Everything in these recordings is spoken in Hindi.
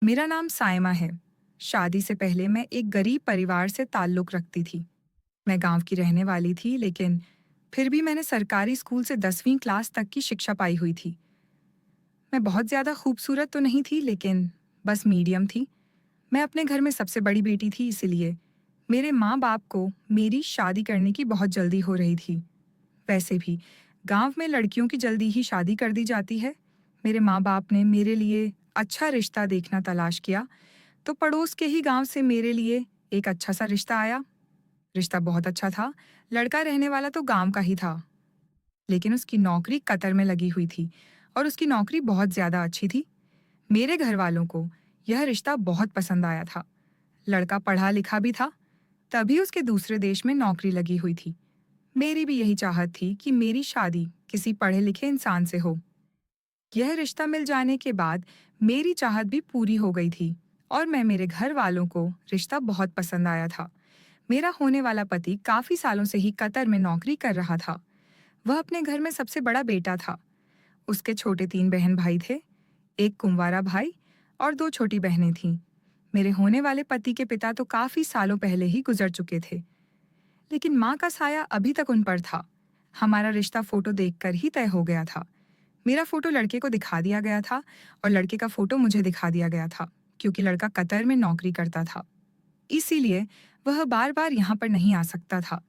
मेरा नाम साइमा है। शादी से पहले मैं एक गरीब परिवार से ताल्लुक़ रखती थी। मैं गाँव की रहने वाली थी, लेकिन फिर भी मैंने सरकारी स्कूल से 10वीं क्लास तक की शिक्षा पाई हुई थी। मैं बहुत ज़्यादा खूबसूरत तो नहीं थी, लेकिन बस मीडियम थी। मैं अपने घर में सबसे बड़ी बेटी थी, इसलिए मेरे माँ-बाप को मेरी शादी करने की बहुत जल्दी हो रही थी। वैसे भी गाँव में लड़कियों की जल्दी ही शादी कर दी जाती है। मेरे माँ-बाप ने मेरे लिए अच्छा रिश्ता देखना तलाश किया, तो पड़ोस के ही गाँव से मेरे लिए एक अच्छा-सा रिश्ता आया। रिश्ता बहुत अच्छा था, लड़का रहने वाला तो गाँव का ही था, लेकिन उसकी नौकरी कतर में लगी हुई थी और उसकी नौकरी बहुत ज़्यादा अच्छी थी। मेरे घरवालों को यह रिश्ता बहुत पसंद आया था। लड़का पढ़ा-लिखा भी था, तभी उसके दूसरे देश में नौकरी लगी हुई थी। मेरी भी यही चाहत थी कि मेरी शादी किसी पढ़े-लिखे इंसान से हो। यह रिश्ता मिल जाने के बाद मेरी चाहत भी पूरी हो गई थी और मेरे घर वालों को रिश्ता बहुत पसंद आया था। मेरा होने वाला पति काफी सालों से ही कतर में नौकरी कर रहा था। वह अपने घर में सबसे बड़ा बेटा था। उसके छोटे 3 बहन भाई थे, एक कुंवारा भाई और 2 छोटी बहनें थीं। मेरे होने वाले पति के पिता तो काफी सालों पहले ही गुजर चुके थे, लेकिन माँ का साया अभी तक उन पर था। हमारा रिश्ता फोटो देखकर ही तय हो गया था। मेरा फोटो लड़के को दिखा दिया गया था और लड़के का फोटो मुझे दिखा दिया गया था, क्योंकि लड़का कतर में नौकरी करता था। इसीलिए वह बार-बार यहाँ पर नहीं आ सकता था।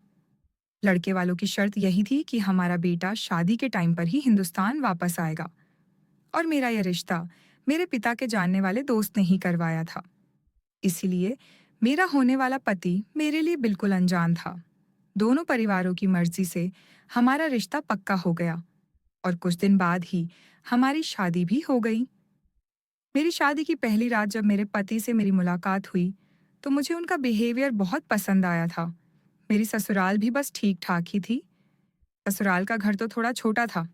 लड़के वालों की शर्त यही थी कि हमारा बेटा शादी के टाइम पर ही हिंदुस्तान वापस आएगा और मेरा यह रिश्ता मेरे पिता के जानने वाले दोस्त ने ही करवाया था। इसीलिए मेरा होने वाला पति मेरे लिए बिल्कुल अनजान था। दोनों परिवारों की मर्जी से हमारा रिश्ता पक्का हो गया और कुछ दिन बाद ही हमारी शादी भी हो गई। मेरी शादी की पहली रात जब मेरे पति से मेरी मुलाकात हुई, तो मुझे उनका बिहेवियर बहुत पसंद आया था। मेरी ससुराल भी बस ठीक-ठाक ही थी। ससुराल का घर तो थोड़ा छोटा था,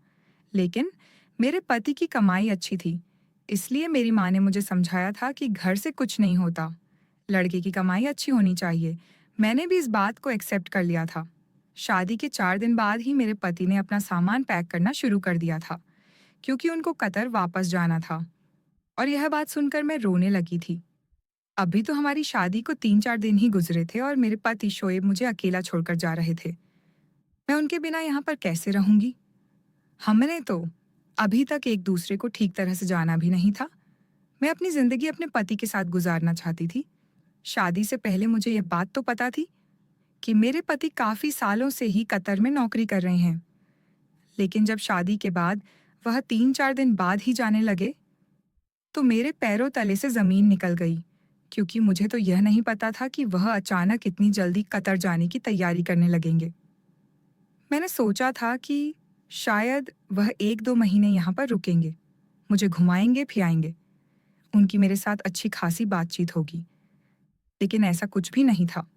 लेकिन मेरे पति की कमाई अच्छी थी। इसलिए मेरी माँ ने मुझे समझाया था कि घर से कुछ नहीं होता, लड़के की कमाई अच्छी होनी चाहिए। मैंने भी इस बात को एक्सेप्ट कर लिया था। शादी के 4 दिन बाद ही मेरे पति ने अपना सामान पैक करना शुरू कर दिया था, क्योंकि उनको कतर वापस जाना था। और यह बात सुनकर मैं रोने लगी थी। अभी तो हमारी शादी को 3-4 दिन ही गुजरे थे और मेरे पति शोएब मुझे अकेला छोड़कर जा रहे थे। मैं उनके बिना यहाँ पर कैसे रहूंगी? हमने तो अभी तक एक दूसरे को ठीक तरह से जाना भी नहीं था। मैं अपनी जिंदगी अपने पति के साथ गुजारना चाहती थी। शादी से पहले मुझे यह बात तो पता थी कि मेरे पति काफी सालों से ही कतर में नौकरी कर रहे हैं, लेकिन जब शादी के बाद वह 3-4 दिन बाद ही जाने लगे, तो मेरे पैरों तले से जमीन निकल गई, क्योंकि मुझे तो यह नहीं पता था कि वह अचानक इतनी जल्दी कतर जाने की तैयारी करने लगेंगे। मैंने सोचा था कि शायद वह 1-2 महीने यहाँ पर रुकेंगे, मुझे घुमाएंगे फिराएंगे, उनकी मेरे साथ अच्छी खासी बातचीत होगी, लेकिन ऐसा कुछ भी नहीं था।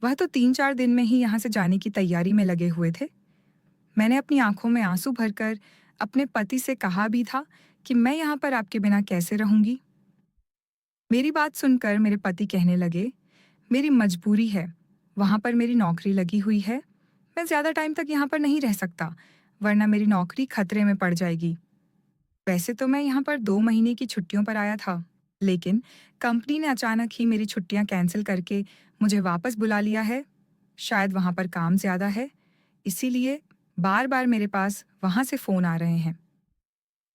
वह तो 3-4 दिन में ही यहाँ से जाने की तैयारी में लगे हुए थे। मैंने अपनी आंखों में आंसू भरकर अपने पति से कहा भी था कि मैं यहाँ पर आपके बिना कैसे रहूंगी। मेरी बात सुनकर मेरे पति कहने लगे, मेरी मजबूरी है, वहां पर मेरी नौकरी लगी हुई है, मैं ज्यादा टाइम तक यहाँ पर नहीं रह सकता, वरना मेरी नौकरी खतरे में पड़ जाएगी। वैसे तो मैं यहाँ पर 2 महीने की छुट्टियों पर आया था, लेकिन कंपनी ने अचानक ही मेरी छुट्टियां कैंसिल करके मुझे वापस बुला लिया है। शायद वहां पर काम ज्यादा है, इसीलिए बार बार मेरे पास वहां से फोन आ रहे हैं।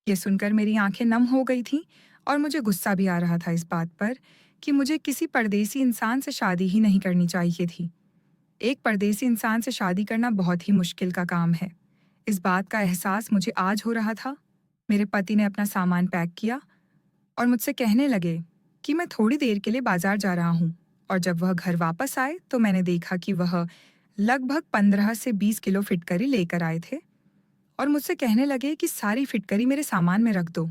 ये सुनकर मेरी आंखें नम हो गई थीं और मुझे गुस्सा भी आ रहा था इस बात पर कि मुझे किसी परदेसी इंसान से शादी ही नहीं करनी चाहिए थी। एक परदेसी इंसान से शादी करना बहुत ही मुश्किल का काम है। इस बात का एहसास मुझे आज हो रहा था। मेरे पति ने अपना सामान पैक किया और मुझसे कहने लगे कि मैं थोड़ी देर के लिए बाजार जा रहा हूँ, और जब वह घर वापस आए तो मैंने देखा कि वह लगभग 15 से 20 किलो फिटकरी लेकर आए थे और मुझसे कहने लगे कि सारी फिटकरी मेरे सामान में रख दो।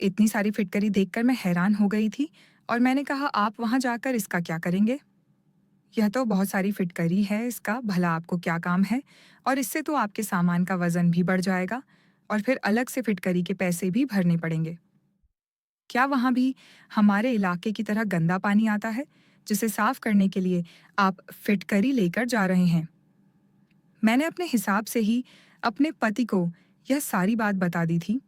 इतनी सारी फिटकरी देखकर मैं हैरान हो गई थी और मैंने कहा, आप वहां जाकर इसका क्या करेंगे? यह तो बहुत सारी फिटकरी है, इसका भला आपको क्या काम है? और इससे तो आपके सामान का वजन भी बढ़ जाएगा और फिर अलग से फिटकरी के पैसे भी भरने पड़ेंगे। क्या वहां भी हमारे इलाके की तरह गंदा पानी आता है, जिसे साफ करने के लिए आप फिटकरी लेकर जा रहे हैं? मैंने अपने हिसाब से ही अपने पति को यह सारी बात बता दी थी।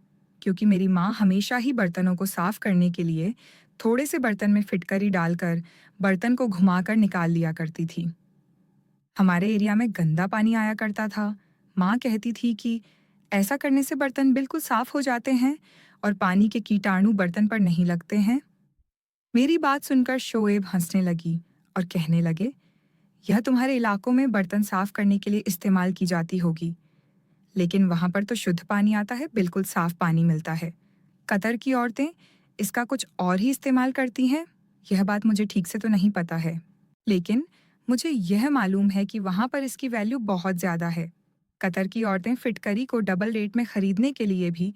क्योंकि मेरी माँ हमेशा ही बर्तनों को साफ करने के लिए थोड़े से बर्तन में फिटकरी डालकर बर्तन को घुमाकर निकाल लिया करती थी। हमारे एरिया में गंदा पानी आया करता था। माँ कहती थी कि ऐसा करने से बर्तन बिल्कुल साफ हो जाते हैं और पानी के कीटाणु बर्तन पर नहीं लगते हैं। मेरी बात सुनकर शोएब हंसने लगी और कहने लगे, यह तुम्हारे इलाकों में बर्तन साफ करने के लिए इस्तेमाल की जाती होगी, लेकिन वहां पर तो शुद्ध पानी आता है, बिल्कुल साफ पानी मिलता है। कतर की औरतें इसका कुछ और ही इस्तेमाल करती हैं। यह बात मुझे ठीक से तो नहीं पता है, लेकिन मुझे यह मालूम है कि वहां पर इसकी वैल्यू बहुत ज्यादा है। कतर की औरतें फिटकरी को डबल रेट में खरीदने के लिए भी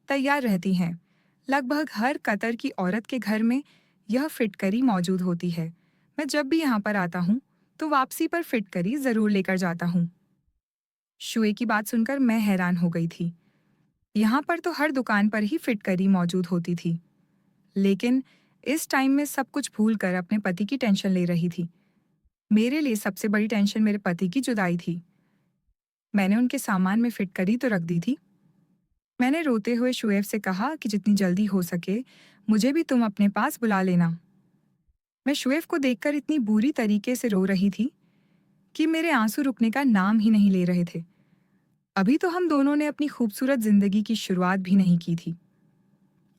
तैयार रहती हैं। लगभग हर कतर की औरत के घर में यह फिटकरी मौजूद होती है। मैं जब भी यहाँ पर आता हूँ तो वापसी पर फिटकरी जरूर लेकर जाता हूँ। शुए की बात सुनकर मैं हैरान हो गई थी। यहाँ पर तो हर दुकान पर ही फिटकरी मौजूद होती थी, लेकिन इस टाइम में सब कुछ भूलकर अपने पति की टेंशन ले रही थी। मेरे लिए सबसे बड़ी टेंशन मेरे पति की जुदाई थी। मैंने उनके सामान में फिटकरी तो रख दी थी। मैंने रोते हुए शुएब से कहा कि जितनी जल्दी हो सके मुझे भी तुम अपने पास बुला लेना। मैं शुएब को देखकर इतनी बुरी तरीके से रो रही थी कि मेरे आंसू रुकने का नाम ही नहीं ले रहे थे। अभी तो हम दोनों ने अपनी खूबसूरत जिंदगी की शुरुआत भी नहीं की थी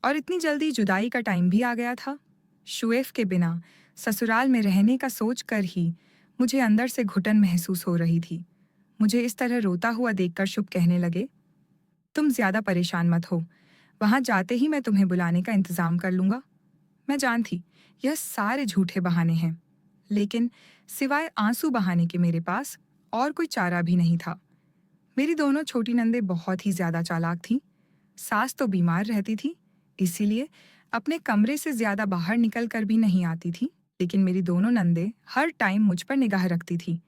और इतनी जल्दी जुदाई का टाइम भी आ गया था। शुएब के बिना ससुराल में रहने का सोच कर ही मुझे अंदर से घुटन महसूस हो रही थी। मुझे इस तरह रोता हुआ देखकर शुभ कहने लगे, तुम ज्यादा परेशान मत हो, वहां जाते ही मैं तुम्हें बुलाने का इंतजाम कर लूंगा। मैं जानती यह सारे झूठे बहाने हैं, लेकिन सिवाय आंसू बहाने के मेरे पास और कोई चारा भी नहीं था। मेरी दोनों छोटी नंदें बहुत ही ज्यादा चालाक थीं। सास तो बीमार रहती थी, इसीलिए अपने कमरे से ज्यादा बाहर निकल कर भी नहीं आती थी, लेकिन मेरी दोनों नंदें हर टाइम मुझ पर निगाह रखती थी।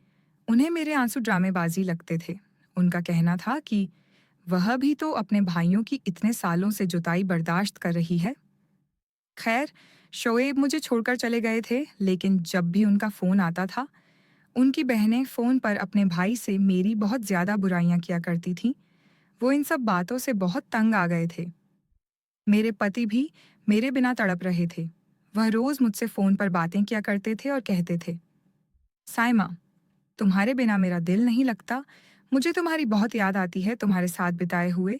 उन्हें मेरे आंसू ड्रामेबाजी लगते थे। उनका कहना था कि वह भी तो अपने भाइयों की इतने सालों से जुताई बर्दाश्त कर रही है। खैर, शोएब मुझे छोड़कर चले गए थे, लेकिन जब भी उनका फोन आता था, उनकी बहनें फोन पर अपने भाई से मेरी बहुत ज्यादा बुराइयां किया करती थीं। वो इन सब बातों से बहुत तंग आ गए थे। मेरे पति भी मेरे बिना तड़प रहे थे। वह रोज मुझसे फोन पर बातें किया करते थे और कहते थे, साइमा, तुम्हारे बिना मेरा दिल नहीं लगता। मुझे तुम्हारी बहुत याद आती है, तुम्हारे साथ बिताए हुए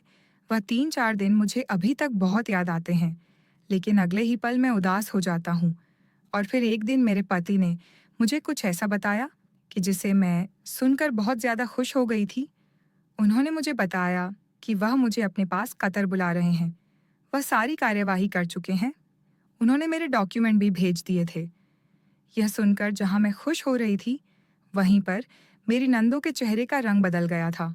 वह 3-4 दिन मुझे अभी तक बहुत याद आते हैं, लेकिन अगले ही पल मैं उदास हो जाता हूँ। और फिर एक दिन मेरे पति ने मुझे कुछ ऐसा बताया कि जिसे मैं सुनकर बहुत ज्यादा खुश हो गई थी। उन्होंने मुझे बताया कि वह मुझे अपने पास कतर बुला रहे हैं। वह सारी कार्यवाही कर चुके हैं। उन्होंने मेरे डॉक्यूमेंट भी भेज दिए थे। यह सुनकर जहां मैं खुश हो रही थी, वहीं पर मेरी नंदों के चेहरे का रंग बदल गया था।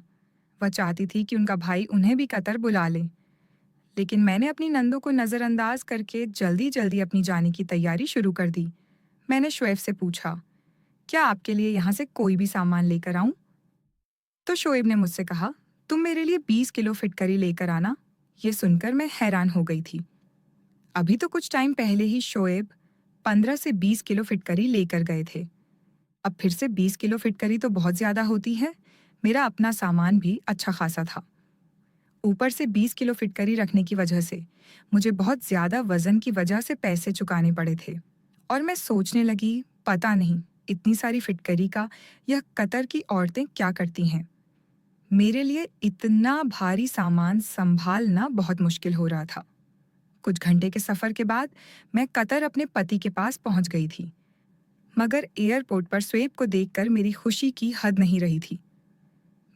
वह चाहती थी कि उनका भाई उन्हें भी कतर बुला ले, लेकिन मैंने अपनी नंदों को नजरअंदाज करके जल्दी जल्दी अपनी जाने की तैयारी शुरू कर दी। मैंने शोएब से पूछा, क्या आपके लिए यहाँ से कोई भी सामान लेकर आऊं? तो शोएब ने मुझसे कहा, तुम मेरे लिए 20 किलो फिटकरी लेकर आना। ये सुनकर मैं हैरान हो गई थी। अभी तो कुछ टाइम पहले ही शोएब 15 से 20 किलो फिटकरी लेकर गए थे। अब फिर से 20 किलो फिटकरी तो बहुत ज्यादा होती है। मेरा अपना सामान भी अच्छा खासा था। ऊपर से 20 किलो फिटकरी रखने की वजह से मुझे बहुत ज्यादा वजन की वजह से पैसे चुकाने पड़े थे। और मैं सोचने लगी, पता नहीं इतनी सारी फिटकरी का यह कतर की औरतें क्या करती हैं। मेरे लिए इतना भारी सामान संभालना बहुत मुश्किल हो रहा था। कुछ घंटे के सफर के बाद मैं कतर अपने पति के पास पहुंच गई थी, मगर एयरपोर्ट पर स्वेब को देखकर मेरी खुशी की हद नहीं रही थी।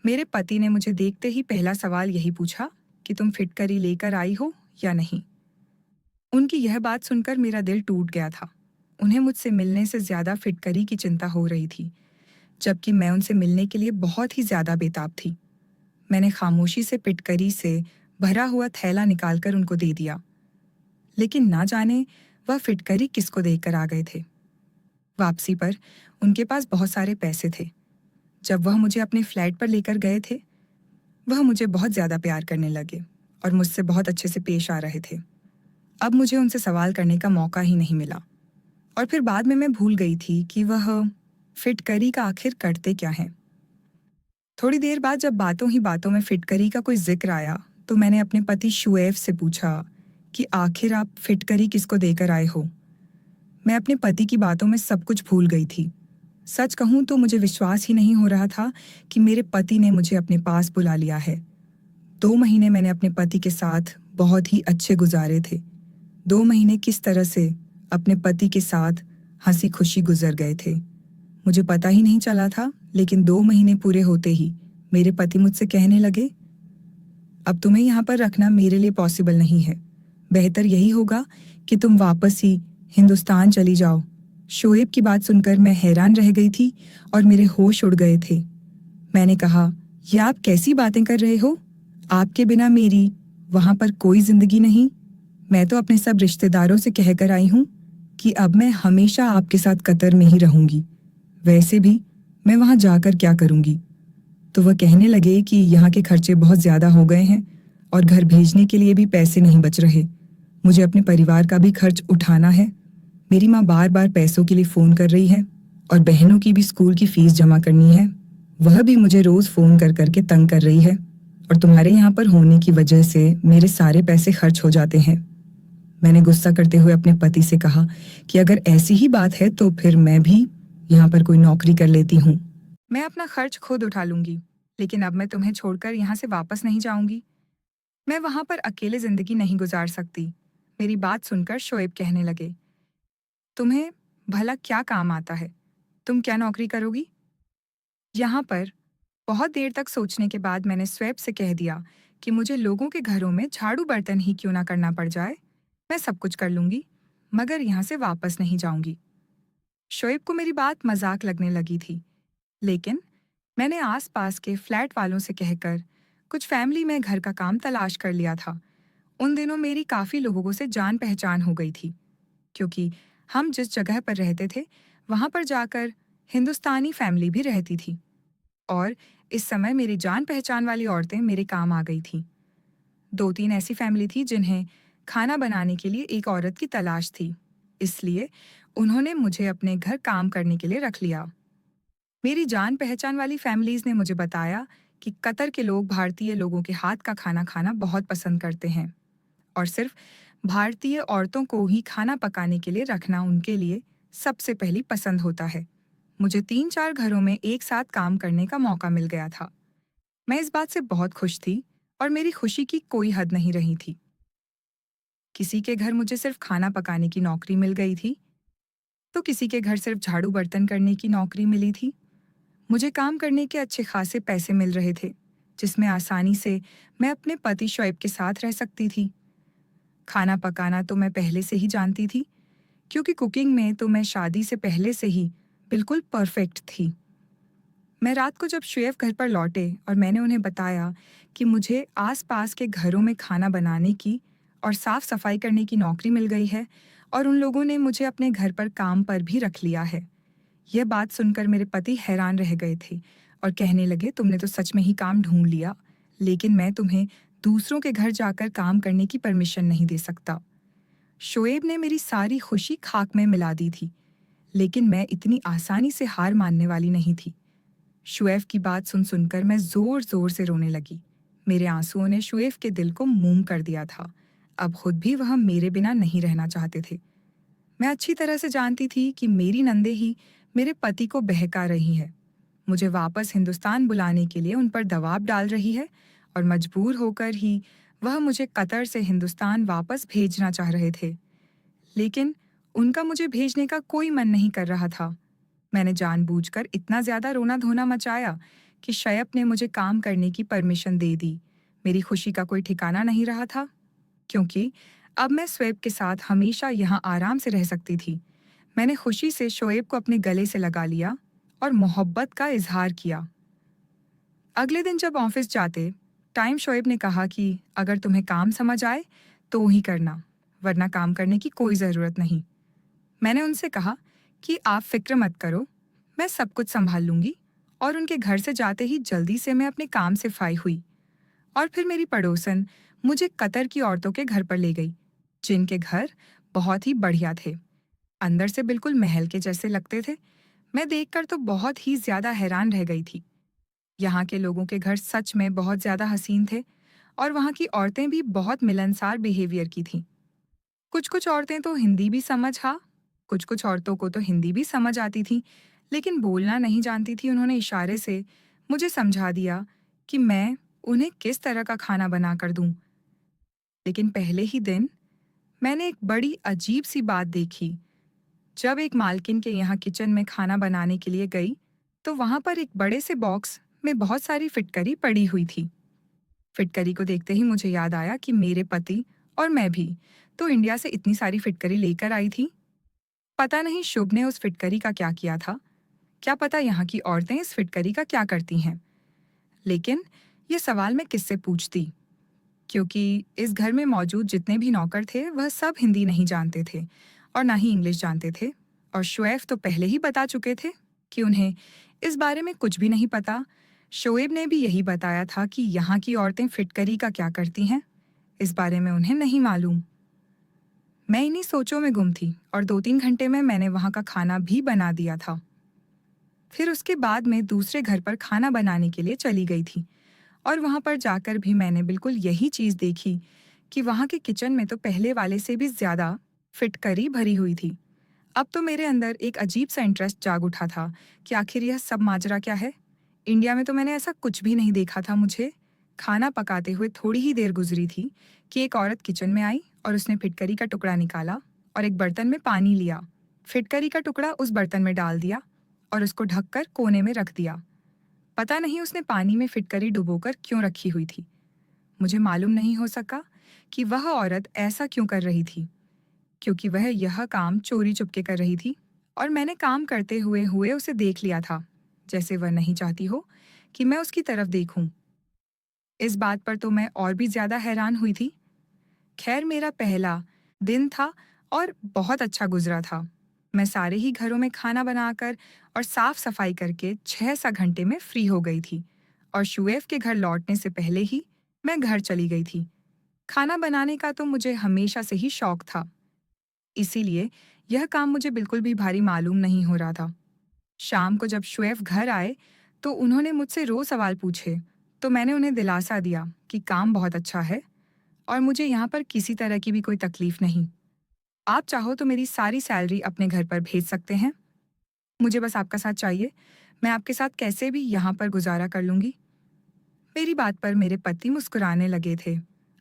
मेरे पति ने मुझे देखते ही पहला सवाल यही पूछा कि तुम फिटकरी लेकर आई हो या नहीं। उनकी यह बात सुनकर मेरा दिल टूट गया था। उन्हें मुझसे मिलने से ज्यादा फिटकरी की चिंता हो रही थी, जबकि मैं उनसे मिलने के लिए बहुत ही ज्यादा बेताब थी। मैंने खामोशी से फिटकरी से भरा हुआ थैला निकालकर उनको दे दिया, लेकिन ना जाने वह फिटकरी किसको देकर आ गए थे। वापसी पर उनके पास बहुत सारे पैसे थे। जब वह मुझे अपने फ्लैट पर लेकर गए थे, वह मुझे बहुत ज्यादा प्यार करने लगे और मुझसे बहुत अच्छे से पेश आ रहे थे। अब मुझे उनसे सवाल करने का मौका ही नहीं मिला, और फिर बाद में मैं भूल गई थी कि वह फिटकरी का आखिर करते क्या हैं। थोड़ी देर बाद जब बातों ही बातों में फिटकरी का कोई जिक्र आया, तो मैंने अपने पति शुएब से पूछा कि आखिर आप फिटकरी किसको देकर आए हो। मैं अपने पति की बातों में सब कुछ भूल गई थी। सच कहूं तो मुझे विश्वास ही नहीं हो रहा था कि मेरे पति ने मुझे अपने पास बुला लिया है। 2 महीने मैंने अपने पति के साथ बहुत ही अच्छे गुजारे थे। 2 महीने किस तरह से अपने पति के साथ हंसी खुशी गुजर गए थे मुझे पता ही नहीं चला था, लेकिन 2 महीने पूरे होते ही मेरे पति मुझसे कहने लगे, अब तुम्हें यहाँ पर रखना मेरे लिए पॉसिबल नहीं है। बेहतर यही होगा कि तुम वापस ही हिंदुस्तान चली जाओ। शोएब की बात सुनकर मैं हैरान रह गई थी और मेरे होश उड़ गए थे। मैंने कहा, यह आप कैसी बातें कर रहे हो? आपके बिना मेरी वहां पर कोई जिंदगी नहीं। मैं तो अपने सब रिश्तेदारों से कहकर आई हूँ कि अब मैं हमेशा आपके साथ कतर में ही रहूंगी। वैसे भी मैं वहां जाकर क्या करूंगी? तो वह कहने लगे कि यहाँ के खर्चे बहुत ज्यादा हो गए हैं और घर भेजने के लिए भी पैसे नहीं बच रहे। मुझे अपने परिवार का भी खर्च उठाना है। मेरी माँ बार बार पैसों के लिए फोन कर रही है और बहनों की भी स्कूल की फीस जमा करनी है। वह भी मुझे रोज फोन कर करके तंग कर रही है और तुम्हारे यहाँ पर होने की वजह से मेरे सारे पैसे खर्च हो जाते हैं। मैंने गुस्सा करते हुए अपने पति से कहा कि अगर ऐसी ही बात है तो फिर मैं भी यहाँ पर कोई नौकरी कर लेती हूँ। मैं अपना खर्च खुद उठा लूंगी, लेकिन अब मैं तुम्हें छोड़कर यहाँ से वापस नहीं जाऊंगी। मैं वहां पर अकेले जिंदगी नहीं गुजार सकती। मेरी बात सुनकर शोएब कहने लगे, तुम्हें भला क्या काम आता है? तुम क्या नौकरी करोगी? यहाँ पर बहुत देर तक सोचने के बाद मैंने स्वैप से कह दिया कि मुझे लोगों के घरों में झाड़ू बर्तन ही क्यों ना करना पड़ जाए, मैं सब कुछ कर लूंगी, मगर यहाँ से वापस नहीं जाऊंगी। शोएब को मेरी बात मजाक लगने लगी थी, लेकिन मैंने आसपास के फ्लैट वालों से कहकर कुछ फैमिली में घर का काम तलाश कर लिया था। उन दिनों मेरी काफी लोगों से जान पहचान हो गई थी, क्योंकि हम जिस जगह पर रहते थे वहां पर जाकर हिंदुस्तानी फैमिली भी रहती थी और इस समय मेरी जान पहचान वाली औरतें मेरे काम आ गई थीं। 2-3 ऐसी फैमिली थी जिन्हें खाना बनाने के लिए एक औरत की तलाश थी, इसलिए उन्होंने मुझे अपने घर काम करने के लिए रख लिया। मेरी जान पहचान वाली फैमिलीज ने मुझे बताया कि कतर के लोग भारतीय लोगों के हाथ का खाना खाना बहुत पसंद करते हैं और सिर्फ भारतीय औरतों को ही खाना पकाने के लिए रखना उनके लिए सबसे पहली पसंद होता है। मुझे 3-4 घरों में एक साथ काम करने का मौका मिल गया था। मैं इस बात से बहुत खुश थी और मेरी खुशी की कोई हद नहीं रही थी। किसी के घर मुझे सिर्फ खाना पकाने की नौकरी मिल गई थी, तो किसी के घर सिर्फ झाड़ू बर्तन करने की नौकरी मिली थी। मुझे काम करने के अच्छे खासे पैसे मिल रहे थे, जिसमें आसानी से मैं अपने पति शोएब के साथ रह सकती थी। खाना पकाना तो मैं पहले से ही जानती थी, क्योंकि कुकिंग में तो मैं शादी से पहले से ही बिल्कुल परफेक्ट थी। मैं रात को जब शुएब घर पर लौटे और मैंने उन्हें बताया कि मुझे आसपास के घरों में खाना बनाने की और साफ सफाई करने की नौकरी मिल गई है और उन लोगों ने मुझे अपने घर पर काम पर भी रख लिया है, यह बात सुनकर मेरे पति हैरान रह गए थे और कहने लगे, तुमने तो सच में ही काम ढूंढ लिया, लेकिन मैं तुम्हें दूसरों के घर जाकर काम करने की परमिशन नहीं दे सकता। शोएब ने मेरी सारी खुशी खाक में मिला दी थी, लेकिन मैं इतनी आसानी से हार मानने वाली नहीं थी। शुएब की बात सुन सुनकर मैं जोर जोर से रोने लगी। मेरे आंसुओं ने शुएब के दिल को मोम कर दिया था। अब खुद भी वह मेरे बिना नहीं रहना चाहते थे। मैं अच्छी तरह से जानती थी कि मेरी नंदे ही मेरे पति को बहका रही है, मुझे वापस हिंदुस्तान बुलाने के लिए उन पर दबाव डाल रही है और मजबूर होकर ही वह मुझे कतर से हिंदुस्तान वापस भेजना चाह रहे थे। लेकिन उनका मुझे भेजने का कोई मन नहीं कर रहा था। मैंने जानबूझकर इतना ज्यादा रोना धोना मचाया कि शयप ने मुझे काम करने की परमिशन दे दी। मेरी खुशी का कोई ठिकाना नहीं रहा था, क्योंकि अब मैं शोएब के साथ हमेशा यहाँ आराम से रह सकती थी। मैंने खुशी से शोएब को अपने गले से लगा लिया और मोहब्बत का इजहार किया। अगले दिन जब ऑफिस जाते टाइम शोएब ने कहा कि अगर तुम्हें काम समझ आए तो ही करना, वरना काम करने की कोई ज़रूरत नहीं। मैंने उनसे कहा कि आप फिक्र मत करो, मैं सब कुछ संभाल लूंगी, और उनके घर से जाते ही जल्दी से मैं अपने काम से फाई हुई और फिर मेरी पड़ोसन मुझे कतर की औरतों के घर पर ले गई, जिनके घर बहुत ही बढ़िया थे, अंदर से बिल्कुल महल के जैसे लगते थे। मैं देखकर तो बहुत ही ज्यादा हैरान रह गई थी। यहाँ के लोगों के घर सच में बहुत ज्यादा हसीन थे और वहाँ की औरतें भी बहुत मिलनसार बिहेवियर की थीं। कुछ-कुछ औरतें तो हिंदी भी समझ हाँ, कुछ-कुछ औरतों को तो हिंदी भी समझ आती थी, लेकिन बोलना नहीं जानती थी। उन्होंने इशारे से मुझे समझा दिया कि मैं उन्हें किस तरह का खाना बनाकर दूँ। लेकिन पहले ही दिन मैंने एक बड़ी अजीब-सी बात देखी। जब एक मालकिन के यहाँ किचन में खाना बनाने के लिए गई, तो वहाँ पर एक बड़े से बॉक्स में बहुत सारी फिटकरी पड़ी हुई थी। फिटकरी को देखते ही मुझे याद आया कि मेरे पति और मैं भी तो इंडिया से इतनी सारी फिटकरी लेकर आई थी। पता नहीं शुभ ने उस फिटकरी का क्या किया था। क्या पता यहाँ की औरतें इस फिटकरी का क्या करती हैं। लेकिन ये सवाल मैं किससे पूछती, क्योंकि इस घर में मौजूद जितने भी नौकर थे वह सब हिंदी नहीं जानते थे और ना ही इंग्लिश जानते थे। और शुएब तो पहले ही बता चुके थे कि उन्हें इस बारे में कुछ भी नहीं पता। शोएब ने भी यही बताया था कि यहाँ की औरतें फिटकरी का क्या करती हैं, इस बारे में उन्हें नहीं मालूम। मैं इन्हीं सोचों में गुम थी और 2-3 घंटे में मैंने वहाँ का खाना भी बना दिया था। फिर उसके बाद मैं दूसरे घर पर खाना बनाने के लिए चली गई थी और वहाँ पर जाकर भी मैंने बिल्कुल यही चीज़ देखी कि वहाँ के किचन में तो पहले वाले से भी ज़्यादा फिटकरी भरी हुई थी। अब तो मेरे अंदर एक अजीब सा इंटरेस्ट जाग उठा था कि आखिर यह सब माजरा क्या है। इंडिया में तो मैंने ऐसा कुछ भी नहीं देखा था। मुझे खाना पकाते हुए थोड़ी ही देर गुजरी थी कि एक औरत किचन में आई और उसने फिटकरी का टुकड़ा निकाला और एक बर्तन में पानी लिया, फिटकरी का टुकड़ा उस बर्तन में डाल दिया और उसको ढककर कोने में रख दिया। पता नहीं उसने पानी में फिटकरी डुबोकर क्यों रखी हुई थी। मुझे मालूम नहीं हो सका कि वह औरत ऐसा क्यों कर रही थी, क्योंकि वह यह काम चोरी चुपके कर रही थी और मैंने काम करते हुए हुए उसे देख लिया था, जैसे वह नहीं चाहती हो कि मैं उसकी तरफ देखूं। इस बात पर तो मैं और भी ज्यादा हैरान हुई थी। खैर मेरा पहला दिन था और बहुत अच्छा गुजरा था। मैं सारे ही घरों में खाना बनाकर और साफ सफाई करके 6-7 घंटे में फ्री हो गई थी और शुएब के घर लौटने से पहले ही मैं घर चली गई थी। खाना बनाने का तो मुझे हमेशा से ही शौक था, इसीलिए यह काम मुझे बिल्कुल भी भारी मालूम नहीं हो रहा था। शाम को जब शुएब घर आए तो उन्होंने मुझसे रोज सवाल पूछे, तो मैंने उन्हें दिलासा दिया कि काम बहुत अच्छा है और मुझे यहाँ पर किसी तरह की भी कोई तकलीफ नहीं। आप चाहो तो मेरी सारी सैलरी अपने घर पर भेज सकते हैं। मुझे बस आपका साथ चाहिए। मैं आपके साथ कैसे भी यहाँ पर गुजारा कर लूंगी। मेरी बात पर मेरे पति मुस्कुराने लगे थे।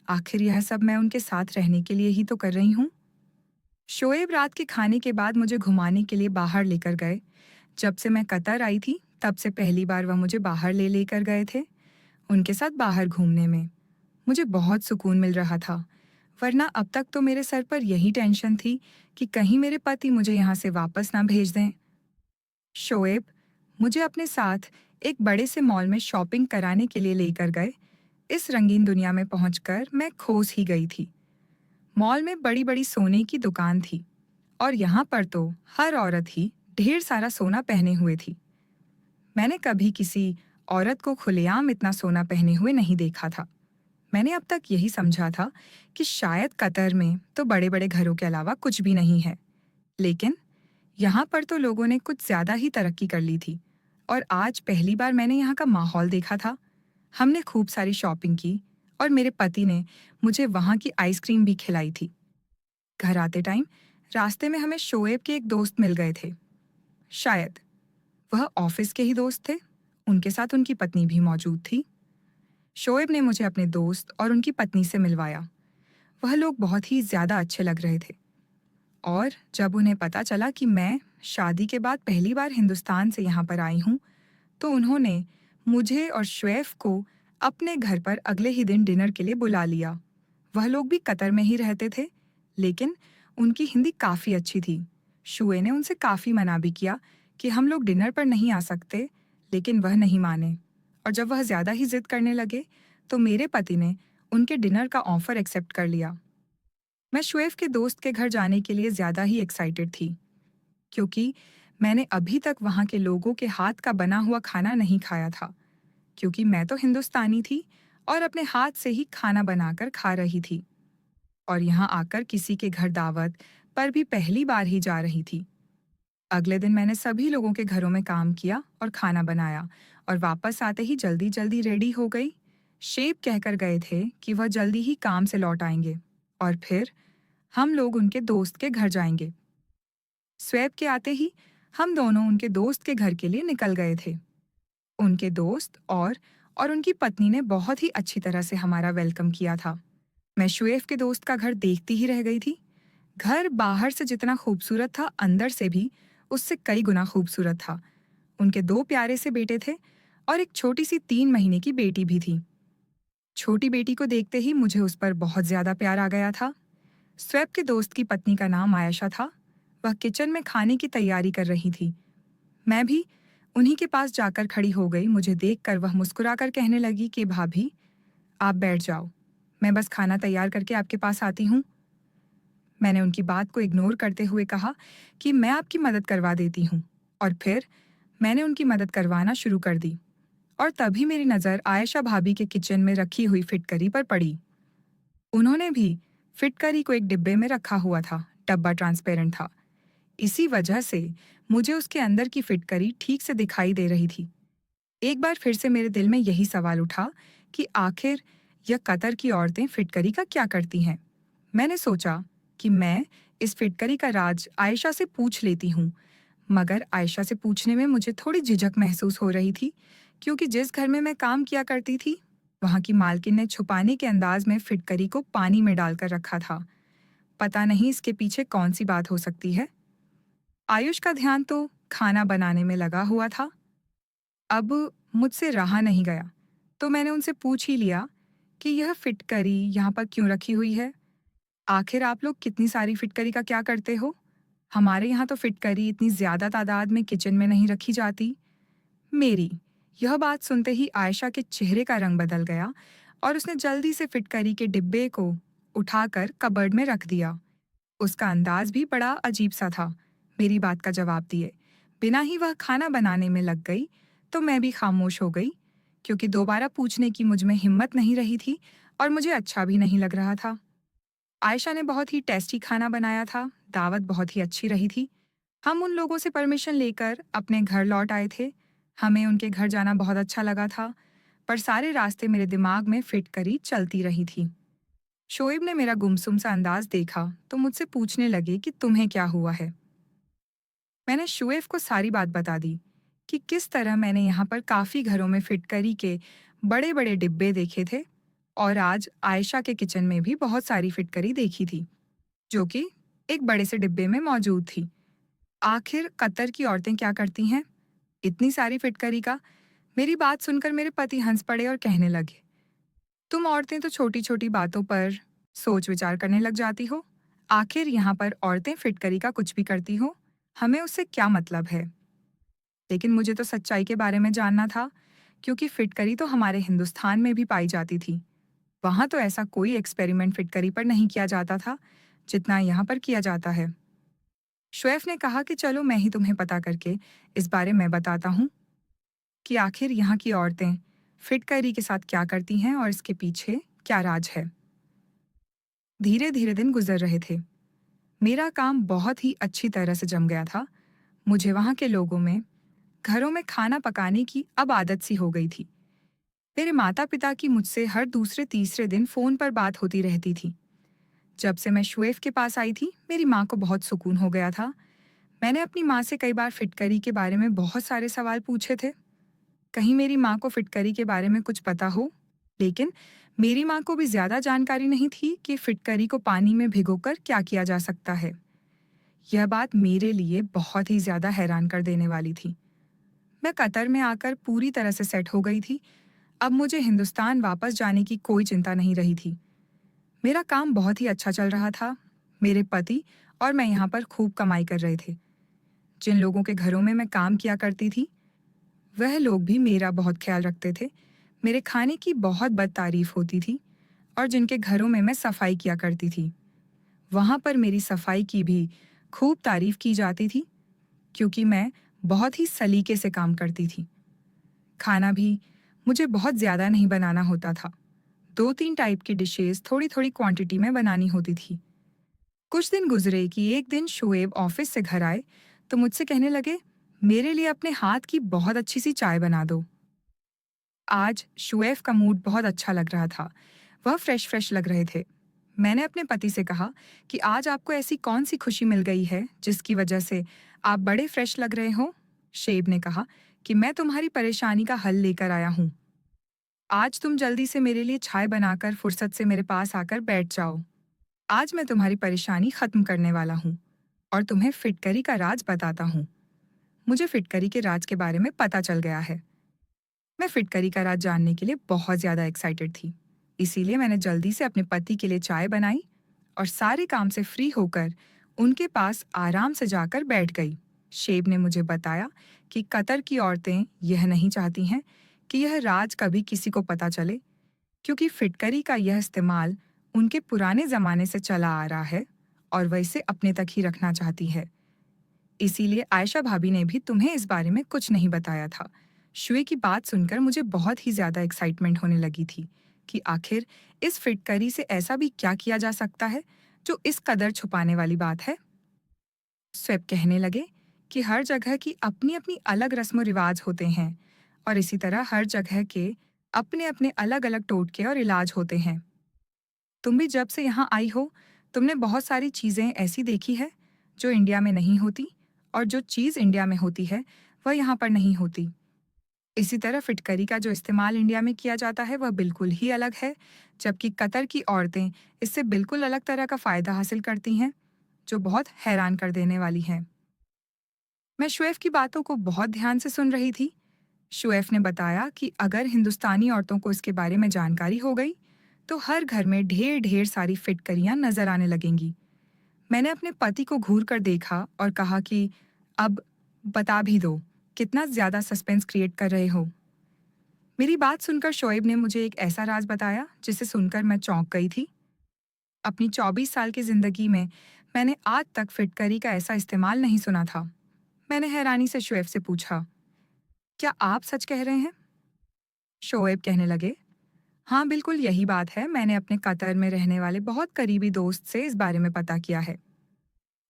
आखिर यह सब मैं उनके साथ रहने के लिए ही तो कर रही हूँ। शोएब रात के खाने के बाद मुझे घुमाने के लिए बाहर लेकर गए। जब से मैं कतर आई थी, तब से पहली बार वह मुझे बाहर ले लेकर गए थे। उनके साथ बाहर घूमने में मुझे बहुत सुकून मिल रहा था, वरना अब तक तो मेरे सर पर यही टेंशन थी कि कहीं मेरे पति मुझे यहाँ से वापस ना भेज दें। शोएब मुझे अपने साथ एक बड़े से मॉल में शॉपिंग कराने के लिए लेकर गए। इस रंगीन दुनिया में पहुंचकर मैं खोस ही गई थी। मॉल में बड़ी-बड़ी सोने की दुकान थी और यहाँ पर तो हर औरत ही ढेर सारा सोना पहने हुए थी। मैंने कभी किसी औरत को खुलेआम इतना सोना पहने हुए नहीं देखा था। मैंने अब तक यही समझा था कि शायद कतर में तो बड़े-बड़े घरों के अलावा कुछ भी नहीं है। लेकिन यहाँ पर तो लोगों ने कुछ ज्यादा ही तरक्की कर ली थी और आज पहली बार मैंने यहाँ का माहौल देखा था। हमने खूब सारी शॉपिंग की और मेरे पति ने मुझे वहाँ की आइसक्रीम भी खिलाई थी। घर आते टाइम रास्ते में हमें शोएब के एक दोस्त मिल गए थे। शायद वह ऑफिस के ही दोस्त थे। उनके साथ उनकी पत्नी भी मौजूद थी। शोएब ने मुझे अपने दोस्त और उनकी पत्नी से मिलवाया। वह लोग बहुत ही ज्यादा अच्छे लग रहे थे और जब उन्हें पता चला कि मैं शादी के बाद पहली बार हिंदुस्तान से यहाँ पर आई हूँ, तो उन्होंने मुझे और शुएब को अपने घर पर अगले ही दिन डिनर के लिए बुला लिया। वह लोग भी कतर में ही रहते थे, लेकिन उनकी हिंदी काफ़ी अच्छी थी। शुए ने उनसे काफ़ी मना भी किया कि हम लोग डिनर पर नहीं आ सकते, लेकिन वह नहीं माने और जब वह ज़्यादा ही ज़िद करने लगे, तो मेरे पति ने उनके डिनर का ऑफ़र एक्सेप्ट कर लिया। मैं शुएब के दोस्त के घर जाने के लिए ज़्यादा ही एक्साइटेड थी, क्योंकि मैंने अभी तक वहाँ के लोगों के हाथ का बना हुआ खाना नहीं खाया था, क्योंकि मैं तो हिंदुस्तानी थी और अपने हाथ से ही खाना बनाकर खा रही थी और यहाँ आकर किसी के घर दावत पर भी पहली बार ही जा रही थी। अगले दिन मैंने सभी लोगों के घरों में काम किया और खाना बनाया और वापस आते ही जल्दी जल्दी रेडी हो गई। शेब कहकर गए थे कि वह जल्दी ही काम से लौट आएंगे और फिर हम लोग उनके दोस्त के घर जाएंगे। स्वेब के आते ही हम दोनों उनके दोस्त के घर के लिए निकल गए थे। उनके दोस्त और उनकी पत्नी ने बहुत ही अच्छी तरह से हमारा वेलकम किया था। मैं शुएब के दोस्त का घर देखती ही रह गई थी। घर बाहर से जितना खूबसूरत था, अंदर से भी उससे कई गुना खूबसूरत था। उनके 2 प्यारे से बेटे थे और एक छोटी सी 3 महीने की बेटी भी थी। छोटी बेटी को देखते ही मुझे उस पर बहुत ज्यादा प्यार आ गया था। स्वेब के दोस्त की पत्नी का नाम आयशा था। वह किचन में खाने की तैयारी कर रही थी। मैं भी उन्हीं के पास जाकर खड़ी हो गई। मुझे देखकर वह मुस्कुराकर कहने लगी कि भाभी, आप बैठ जाओ, मैं बस खाना तैयार करके आपके पास आती हूँ। मैंने उनकी बात को इग्नोर करते हुए कहा कि मैं आपकी मदद करवा देती हूँ, और फिर मैंने उनकी मदद करवाना शुरू कर दी। और तभी मेरी नज़र आयशा भाभी के किचन में रखी हुई फिटकरी पर पड़ी। उन्होंने भी फिटकरी को एक डिब्बे में रखा हुआ था। डब्बा ट्रांसपेरेंट था, इसी वजह से मुझे उसके अंदर की फिटकरी ठीक से दिखाई दे रही थी। एक बार फिर से मेरे दिल में यही सवाल उठा कि आखिर यह कतर की औरतें फिटकरी का क्या करती हैं। मैंने सोचा कि मैं इस फिटकरी का राज आयशा से पूछ लेती हूँ, मगर आयशा से पूछने में मुझे थोड़ी झिझक महसूस हो रही थी, क्योंकि जिस घर में मैं काम किया करती थी, वहाँ की मालकिन ने छुपाने के अंदाज में फिटकरी को पानी में डालकर रखा था। पता नहीं इसके पीछे कौन सी बात हो सकती है। आयुष का ध्यान तो खाना बनाने में लगा हुआ था। अब मुझसे रहा नहीं गया, तो मैंने उनसे पूछ ही लिया कि यह फिटकरी यहाँ पर क्यों रखी हुई है? आखिर आप लोग कितनी सारी फिटकरी का क्या करते हो? हमारे यहाँ तो फिटकरी इतनी ज्यादा तादाद में किचन में नहीं रखी जाती। मेरी यह बात सुनते ही आयशा के चेहरे का रंग बदल गया और उसने जल्दी से फिटकरी के डिब्बे को उठाकर कबर्ड में रख दिया। उसका अंदाज भी बड़ा अजीब सा था। मेरी बात का जवाब दिए बिना ही वह खाना बनाने में लग गई, तो मैं भी खामोश हो गई, क्योंकि दोबारा पूछने की मुझ में हिम्मत नहीं रही थी और मुझे अच्छा भी नहीं लग रहा था। आयशा ने बहुत ही टेस्टी खाना बनाया था। दावत बहुत ही अच्छी रही थी। हम उन लोगों से परमिशन लेकर अपने घर लौट आए थे। हमें उनके घर जाना बहुत अच्छा लगा था, पर सारे रास्ते मेरे दिमाग में फिटकरी चलती रही थी। शोएब ने मेरा गुमसुम सा अंदाज देखा तो मुझसे पूछने लगे कि तुम्हें क्या हुआ है। मैंने शोएब को सारी बात बता दी कि किस तरह मैंने यहाँ पर काफी घरों में फिटकरी के बड़े बड़े डिब्बे देखे थे, और आज आयशा के किचन में भी बहुत सारी फिटकरी देखी थी, जो कि एक बड़े से डिब्बे में मौजूद थी। आखिर कतर की औरतें क्या करती हैं इतनी सारी फिटकरी का? मेरी बात सुनकर मेरे पति हंस पड़े और कहने लगे, तुम औरतें तो छोटी छोटी बातों पर सोच विचार करने लग जाती हो। आखिर यहाँ पर औरतें फिटकरी का कुछ भी करती हो, हमें उससे क्या मतलब है? लेकिन मुझे तो सच्चाई के बारे में जानना था, क्योंकि फिटकरी तो हमारे हिंदुस्तान में भी पाई जाती थी। वहाँ तो ऐसा कोई एक्सपेरिमेंट फिटकरी पर नहीं किया जाता था जितना यहाँ पर किया जाता है। शुएफ ने कहा कि चलो मैं ही तुम्हें पता करके इस बारे में बताता हूँ कि आखिर यहाँ की औरतें फिटकरी के साथ क्या करती हैं और इसके पीछे क्या राज है। धीरे धीरे दिन गुजर रहे थे। मेरा काम बहुत ही अच्छी तरह से जम गया था। मुझे वहाँ के लोगों में घरों में खाना पकाने की अब आदत सी हो गई थी। मेरे माता पिता की मुझसे हर दूसरे तीसरे दिन फोन पर बात होती रहती थी। जब से मैं शुएफ के पास आई थी, मेरी माँ को बहुत सुकून हो गया था। मैंने अपनी माँ से कई बार फिटकरी के बारे में बहुत सारे सवाल पूछे थे। कहीं मेरी माँ को फिटकरी के बारे में कुछ पता हो, लेकिन मेरी माँ को भी ज्यादा जानकारी नहीं थी कि फिटकरी को पानी में भिगोकर क्या किया जा सकता है। यह बात मेरे लिए बहुत ही ज्यादा हैरान कर देने वाली थी। मैं कतर में आकर पूरी तरह से सेट हो गई थी। अब मुझे हिंदुस्तान वापस जाने की कोई चिंता नहीं रही थी। मेरा काम बहुत ही अच्छा चल रहा था। मेरे पति और मैं यहाँ पर खूब कमाई कर रहे थे। जिन लोगों के घरों में मैं काम किया करती थी, वह लोग भी मेरा बहुत ख्याल रखते थे। मेरे खाने की बहुत बदतारीफ होती थी, और जिनके घरों में मैं सफाई किया करती थी, वहाँ पर मेरी सफाई की भी खूब तारीफ की जाती थी, क्योंकि मैं बहुत ही सलीके से काम करती थी। खाना भी मुझे बहुत ज़्यादा नहीं बनाना होता था। 2-3 टाइप की डिशेस थोड़ी-थोड़ी क्वांटिटी में बनानी होती थी। कुछ दिन गुजरे कि एक दिन शोएब ऑफिस से घर आए तो मुझसे कहने लगे, मेरे लिए अपने हाथ की बहुत अच्छी सी चाय बना दो। आज शुएफ का मूड बहुत अच्छा लग रहा था। वह फ्रेश लग रहे थे। मैंने अपने पति से कहा कि आज आपको ऐसी कौन सी खुशी मिल गई है जिसकी वजह से आप बड़े फ्रेश लग रहे हो? शेब ने कहा कि मैं तुम्हारी परेशानी का हल लेकर आया हूँ। आज तुम जल्दी से मेरे लिए चाय बनाकर फुर्सत से मेरे पास आकर बैठ जाओ। आज मैं तुम्हारी परेशानी खत्म करने वाला हूँ और तुम्हें फिटकरी का राज बताता हूँ। मुझे फिटकरी के राज के बारे में पता चल गया है। मैं फिटकरी का राज जानने के लिए बहुत ज्यादा एक्साइटेड थी। इसीलिए मैंने जल्दी से अपने पति के लिए चाय बनाई और सारे काम से फ्री होकर उनके पास आराम से जाकर बैठ गई। शेब ने मुझे बताया कि कतर की औरतें यह नहीं चाहती हैं कि यह राज कभी किसी को पता चले, क्योंकि फिटकरी का यह इस्तेमाल उनके पुराने जमाने से चला आ रहा है और वह इसे अपने तक ही रखना चाहती है। इसीलिए आयशा भाभी ने भी तुम्हें इस बारे में कुछ नहीं बताया था। शुए की बात सुनकर मुझे बहुत ही ज्यादा एक्साइटमेंट होने लगी थी कि आखिर इस फिटकरी से ऐसा भी क्या किया जा सकता है जो इस कदर छुपाने वाली बात है। स्वेप कहने लगे कि हर जगह की अपनी अपनी अलग रस्म रिवाज होते हैं और इसी तरह हर जगह के अपने अपने अलग अलग टोटके और इलाज होते हैं। तुम भी जब से यहाँ आई हो, तुमने बहुत सारी चीजें ऐसी देखी है जो इंडिया में नहीं होती, और जो चीज इंडिया में होती है वह यहाँ पर नहीं होती। इसी तरह फिटकरी का जो इस्तेमाल इंडिया में किया जाता है वह बिल्कुल ही अलग है, जबकि कतर की औरतें इससे बिल्कुल अलग तरह का फायदा हासिल करती हैं, जो बहुत हैरान कर देने वाली है। मैं शुएफ की बातों को बहुत ध्यान से सुन रही थी। शुएफ ने बताया कि अगर हिंदुस्तानी औरतों को इसके बारे में जानकारी हो गई, तो हर घर में ढेर ढेर सारी फिटकरियां नजर आने लगेंगी। मैंने अपने पति को घूर कर देखा और कहा कि अब बता भी दो, कितना ज्यादा सस्पेंस क्रिएट कर रहे हो। मेरी बात सुनकर शोएब ने मुझे एक ऐसा राज बताया जिसे सुनकर मैं चौंक गई थी। अपनी 24 साल की जिंदगी में मैंने आज तक फिटकरी का ऐसा इस्तेमाल नहीं सुना था। मैंने हैरानी से शोएब से पूछा, क्या आप सच कह रहे हैं? शोएब कहने लगे, हाँ बिल्कुल यही बात है। मैंने अपने कतर में रहने वाले बहुत करीबी दोस्त से इस बारे में पता किया है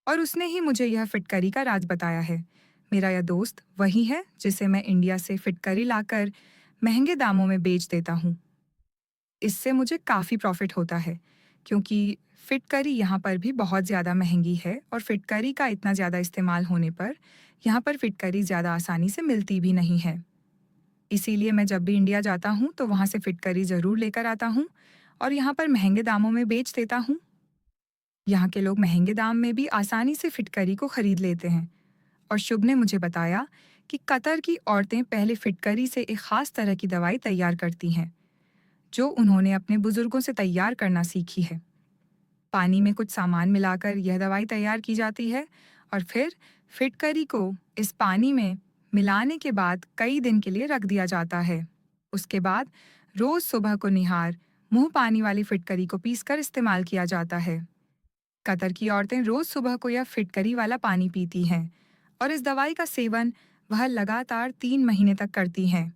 और उसने ही मुझे यह फिटकरी का राज बताया है। मेरा यह दोस्त वही है जिसे मैं इंडिया से फिटकरी लाकर महंगे दामों में बेच देता हूँ। इससे मुझे काफ़ी प्रॉफिट होता है, क्योंकि फिटकरी यहाँ पर भी बहुत ज़्यादा महंगी है और फिटकरी का इतना ज़्यादा इस्तेमाल होने पर यहाँ पर फिटकरी ज़्यादा आसानी से मिलती भी नहीं है। इसीलिए मैं जब भी इंडिया जाता हूँ तो वहाँ से फिटकरी ज़रूर लेकर आता हूँ और यहाँ पर महंगे दामों में बेच देता हूँ। यहाँ के लोग महंगे दाम में भी आसानी से फिटकरी को खरीद लेते हैं। और शुभ ने मुझे बताया कि कतर की औरतें पहले फिटकरी से एक खास तरह की दवाई तैयार करती हैं, जो उन्होंने अपने बुजुर्गों से तैयार करना सीखी है। पानी में कुछ सामान मिलाकर यह दवाई तैयार की जाती है और फिर फिटकरी को इस पानी में मिलाने के बाद कई दिन के लिए रख दिया जाता है। उसके बाद रोज सुबह को निहार मुंह पानी वाली फिटकरी को पीसकर इस्तेमाल किया जाता है। कतर की औरतें रोज सुबह को यह फिटकरी वाला पानी पीती हैं और इस दवाई का सेवन वह लगातार 3 महीने तक करती हैं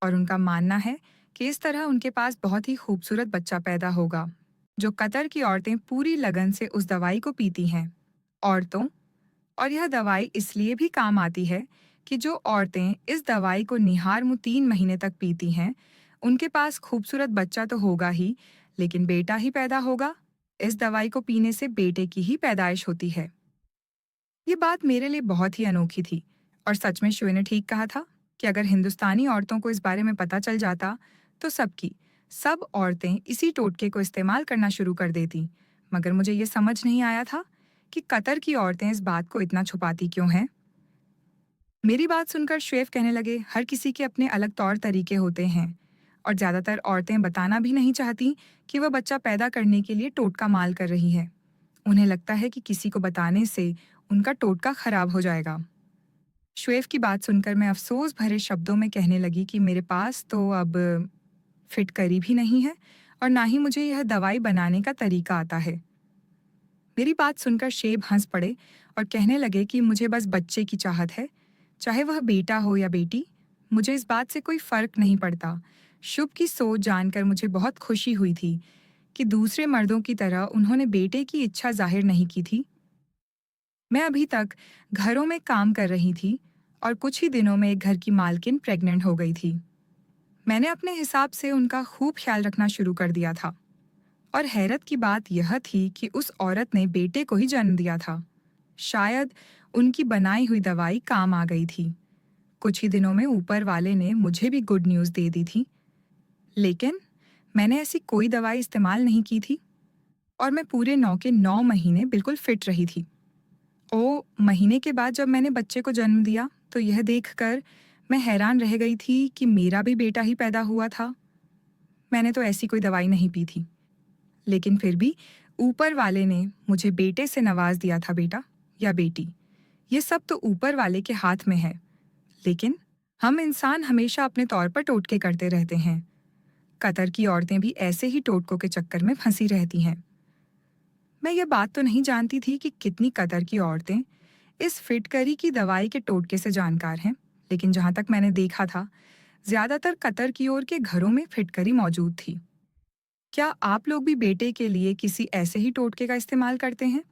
और उनका मानना है कि इस तरह उनके पास बहुत ही खूबसूरत बच्चा पैदा होगा। जो कतर की औरतें पूरी लगन से उस दवाई को पीती हैं। औरतों और यह दवाई इसलिए भी काम आती है कि जो औरतें इस दवाई को निहार मुंह 3 महीने तक पीती हैं, उनके पास खूबसूरत बच्चा तो होगा ही, लेकिन बेटा ही पैदा होगा। इस दवाई को पीने से बेटे की ही पैदाइश होती है। ये बात मेरे लिए बहुत ही अनोखी थी और सच में शुए ने ठीक कहा था कि अगर हिंदुस्तानी औरतों को इस बारे में पता चल जाता, तो सब औरतें इसी टोटके को इस्तेमाल करना शुरू कर देती। मगर मुझे ये समझ नहीं आया था कि कतर की औरतें इस बात को इतना छुपाती क्यों हैं। मेरी बात सुनकर शुएब कहने लगे, हर किसी के अपने अलग तौर तरीके होते हैं और ज्यादातर औरतें बताना भी नहीं चाहती कि वह बच्चा पैदा करने के लिए टोटका माल कर रही है। उन्हें लगता है कि किसी को बताने से उनका टोटका खराब हो जाएगा। शुएब की बात सुनकर मैं अफसोस भरे शब्दों में कहने लगी कि मेरे पास तो अब फिटकरी भी नहीं है और ना ही मुझे यह दवाई बनाने का तरीका आता है। मेरी बात सुनकर शेब हंस पड़े और कहने लगे कि मुझे बस बच्चे की चाहत है, चाहे वह बेटा हो या बेटी, मुझे इस बात से कोई फर्क नहीं पड़ता। शुभ की सोच जानकर मुझे बहुत खुशी हुई थी कि दूसरे मर्दों की तरह उन्होंने बेटे की इच्छा जाहिर नहीं की थी। मैं अभी तक घरों में काम कर रही थी और कुछ ही दिनों में एक घर की मालकिन प्रेग्नेंट हो गई थी। मैंने अपने हिसाब से उनका खूब ख्याल रखना शुरू कर दिया था। और हैरत की बात यह थी कि उस औरत ने बेटे को ही जन्म दिया था। शायद उनकी बनाई हुई दवाई काम आ गई थी। कुछ ही दिनों में ऊपर वाले ने मुझे भी गुड न्यूज़ दे दी थी। लेकिन मैंने ऐसी कोई दवाई इस्तेमाल नहीं की थी और मैं पूरे 9 के 9 महीने बिल्कुल फिट रही थी। महीने के बाद जब मैंने बच्चे को जन्म दिया, तो यह देखकर मैं हैरान रह गई थी कि मेरा भी बेटा ही पैदा हुआ था। मैंने तो ऐसी कोई दवाई नहीं पी थी। लेकिन फिर भी ऊपर वाले ने मुझे बेटे से नवाज दिया था, बेटा या बेटी। ये सब तो ऊपर वाले के हाथ में है। लेकिन हम इंसान हमेशा अपने तौर पर टोटके करते रहते हैं। कतर की औरतें भी ऐसे ही टोटकों के चक्कर में फंसी रहती हैं। मैं ये बात तो नहीं जानती थी कि कितनी कतर की औरतें इस फिटकरी की दवाई के टोटके से जानकार हैं। लेकिन जहां तक मैंने देखा था, ज्यादातर कतर की ओर के घरों में फिटकरी मौजूद थी। क्या आप लोग भी बेटे के लिए किसी ऐसे ही टोटके का इस्तेमाल करते हैं?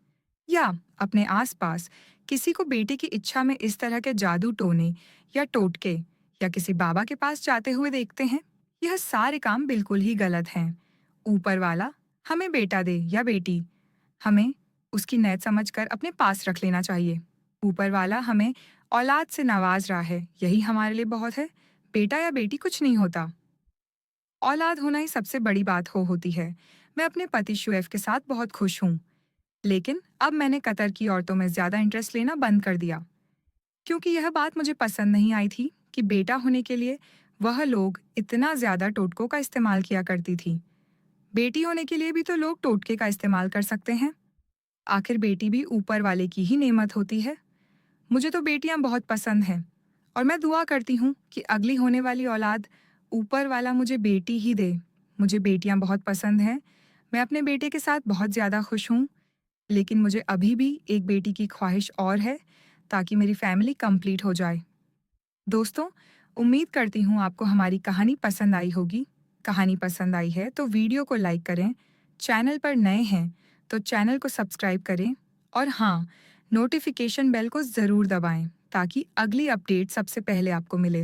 या अपने आसपास किसी को बेटे की इच्छा में इस तरह के जादू टोने या टोटके या किसी बाबा के पास जाते हुए देखते हैं? यह सारे काम बिल्कुल ही गलत हैं। ऊपर वाला हमें बेटा दे या बेटी, हमें उसकी नीयत समझकर अपने पास रख लेना चाहिए। ऊपर वाला हमें औलाद से नवाज रहा है, यही हमारे लिए बहुत है। बेटा या बेटी कुछ नहीं होता। औलाद होना ही सबसे बड़ी बात होती है। मैं अपने पति शुएब के साथ बहुत खुश हूँ। लेकिन अब मैंने कतर की औरतों में ज्यादा इंटरेस्ट लेना बंद कर दिया, क्योंकि यह बात मुझे पसंद नहीं आई थी कि बेटा होने के लिए वह लोग इतना ज्यादा टोटकों का इस्तेमाल किया करती थी। बेटी होने के लिए भी तो लोग टोटके का इस्तेमाल कर सकते हैं। आखिर बेटी भी ऊपर वाले की ही नेमत होती है। मुझे तो बेटियां बहुत पसंद हैं और मैं दुआ करती हूँ कि अगली होने वाली औलाद ऊपर वाला मुझे बेटी ही दे। मुझे बेटियां बहुत पसंद हैं। मैं अपने बेटे के साथ बहुत ज़्यादा खुश हूँ, लेकिन मुझे अभी भी एक बेटी की ख्वाहिश और है, ताकि मेरी फैमिली कंप्लीट हो जाए। दोस्तों, उम्मीद करती हूँ आपको हमारी कहानी पसंद आई होगी। कहानी पसंद आई है तो वीडियो को लाइक करें, चैनल पर नए हैं तो चैनल को सब्सक्राइब करें और हाँ, नोटिफिकेशन बेल को ज़रूर दबाएं ताकि अगली अपडेट सबसे पहले आपको मिले।